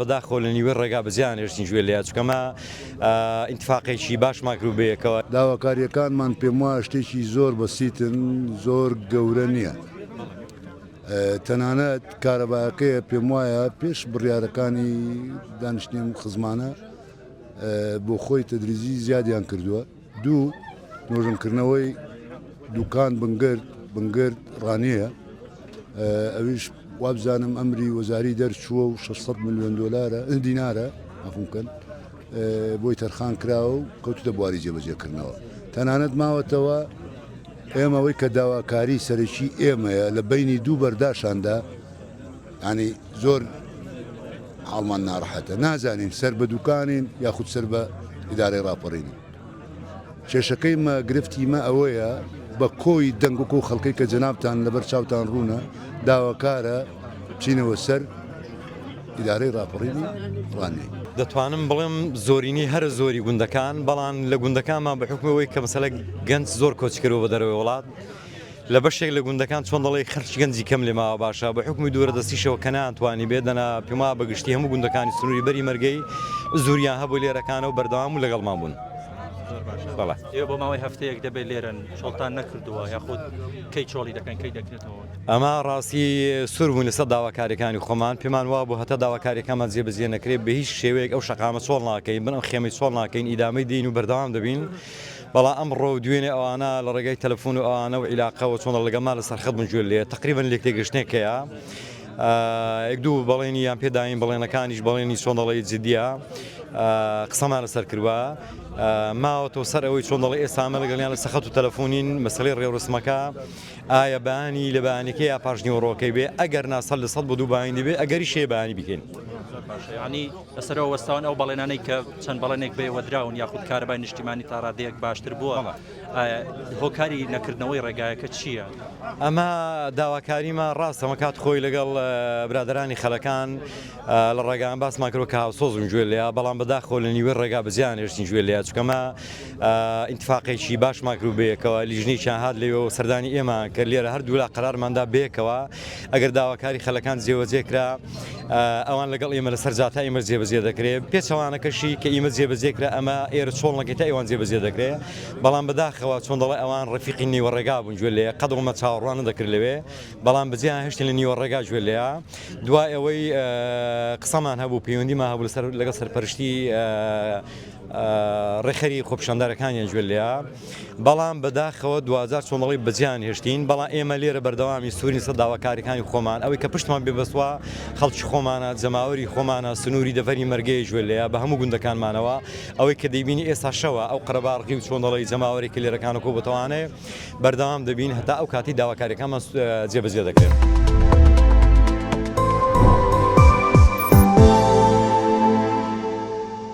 بەداخۆ لە نیوەی ڕێگا بزیان هێشتین گوێ لێ چکەمە ئینتفاقێکی باش ماکروبەیەکەوە داواکاریەکانمان پێم وایە شتێکی زۆر بەسیتن زۆر گەورە نییە. تەنانەت کارەباکەیە پێم وایە پێش بڕیارەکانی دانیشتنی خزمانە بۆ خۆی تەدریجی زیادیان کردووە. دوو نۆژنکردنەوەی دوکان بنگرد ڕانیە، ئەویش وابزانم ئەمری وەزاری دەرچووە و 600 ملیۆن دۆلارە دینارە ئەفونکەن بۆی تەرخان کراوە و کەوتوتە بواری جێبەجێکردنەوە. تەنانەت ماوەتەوە ئێمەوەی کە داواکاری سەرەکی ئێمەیە لە بینی دوو بەرداشاندا، ینی زۆر حاڵمان ناڕەحەتە، نازانین سەر بە دوکانین یاخود سەر بە ئیدارەی ڕاپەڕینی. کێشەکەی مە گرفتی مە ئەوەیە بە کۆی دەنگ و خەڵکەی کە جەنابتان لەبەر چاوتان ڕوونە داواکارە بچینەوە سەر ئیدارەی ڕاپەڕینی ڕانەی. دەتوانم بڵێم زۆرینی هەر زۆری گوندەکان، بەڵام لە گوندەکانمان بە حکمەوەی کە مەسەلە گەنج زۆر کۆچکەرەوە بە دەرەوەی وڵات لە بەشێک لە گوندەکان چۆن دەڵێ خەرچ گەنجی کەم لێ ماوە باشە بە حکمی دوورە دەستیشەوە کە ناتوانی بێدەنا پێما بەگشتی هەموو گوندەکانی سنووری بەری مەرگەی زوریان هەبوو لێرەکانە و بەردەوام و لەگەڵمان بوون. ئێوە بۆ ماوەی هەفتەیەک دەبێت لێرن چۆڵتان نەکردووە یاخود کەی چۆڵی دەکەن کەی دەکرێتەوە؟ ئەمە ڕاستی سوور بوون لەسەر داواکاریەکانی خۆمان، پێمان وا بوو هەتا داواکاریەکانمان جێبەجێ نەکرێت بە هیچ شێوەیەک ئەو شەقامە چۆڵ ناکەین، بن ئەو خێمەی چۆڵ ناکەین، ئیدامەی دین و بەردەوام دەبین. بەڵام ئەمڕۆ دوێنێ ئەوانە لە ڕێگەی تەلەفۆن و ئەوانە و عیلاقەوە چۆن لەگەڵمان لەسەر خەت بوون گوێ لێ تقریبەن لێک تێگەشتێکەیە. یەک دوو بەڵێنی یان پێداین بەڵێنەکانیش بەڵێنی چۆن دەڵێ جدیە قسەمان لەسەر کردووە. ماوەتەوە سەر ئەوەی چۆن دەڵێ ئێسامە لەگەڵیان لە سەخەت و تەلەفۆنین مەسەلەی ڕێوڕسمەکە ئایا بەیانی لە بەیانەکەی یا پاشنیوەڕۆکەی بێ ئەگەر ناسەد لە سەد بۆ دوو بەیانی بێ ئەگەری شێ بەیانی بکەین. ینی لەسەرەوە وەستاون ئەو بەڵێنانەی کە چەند بەڵێنێک بێوە دراون یاخود کارەبای نیشتیمانی تا ڕادەیەک باشتر بووە، هۆکاری نەکردنەوەی ڕێگایەکە چییە؟ ئەمە داواکاریمە ڕاستەمە کات خۆی لەگەڵ برادرانی خەلەکان لە ڕێگان باسمان کردوە کە هاوسۆزم گوێ لێە، بەڵام بەداخۆ لە نیوەی ڕێگا بزیان هێشتین گوێ لێە چکەمە ئینتفاقێکی باش ماکروبەیەکەوە لیژنەیەکیان هات لێەوە سەردانی ئێمە کە لێرە هەردوو لا قەرارماندا بێکەوە ئەگەر داواکاری خەلەکان جێوەجێکرا ئەوان لەگەڵ ئێمە لەسەر جاتا ئێمە جێبەجێ دەکرێت پێچەوانەکەشی کە ئێمە جێبەجێکرا ئەمە ئێرە چۆڵنەکەی تا ئەوان جێبەجێ دەکرێت، بەڵام بەداخەوە چۆن دەڵێ ئەوان ڕەفیقی نیوە ڕێگا بوون گوێ لێ قەدڵمە چاوەڕوانە دەکرد لەوێ، بەڵام بجیان هێشتن لە نیوە ڕێگا گوێ لێە. دوای ئەوەی قسەمان هەبوو پەیوەندیمان هەبوو لەگەڵ سەرپەرشتی ڕێخەری خۆپیشاندارەکانیان گوێ لێە، بەڵام بەداخەوە 2000 چۆنڵی بەجیان هێشتین. بەڵام ئێمە لێرە بەردەوامی سوورین سەر داواکاریەکانی خۆمان ئەوەی کە پشتمان بێبەسوە خەڵکی خۆمانە جەماوەری خۆمانە سنووری دەڤەری مەرگەی گوێ لێە بە هەموو گوندەکانمانەوە ئەوەی کە دەیبینی ئێستا شەوە ئەو قەرەباڕقی و چۆنڵی جەماوەری کە لێرەکانە کۆ بەتەوانێ بەردەوام دەبین هەتا ئەو کاتی داواکاریەکانمان جێبەجێ دەکرێت.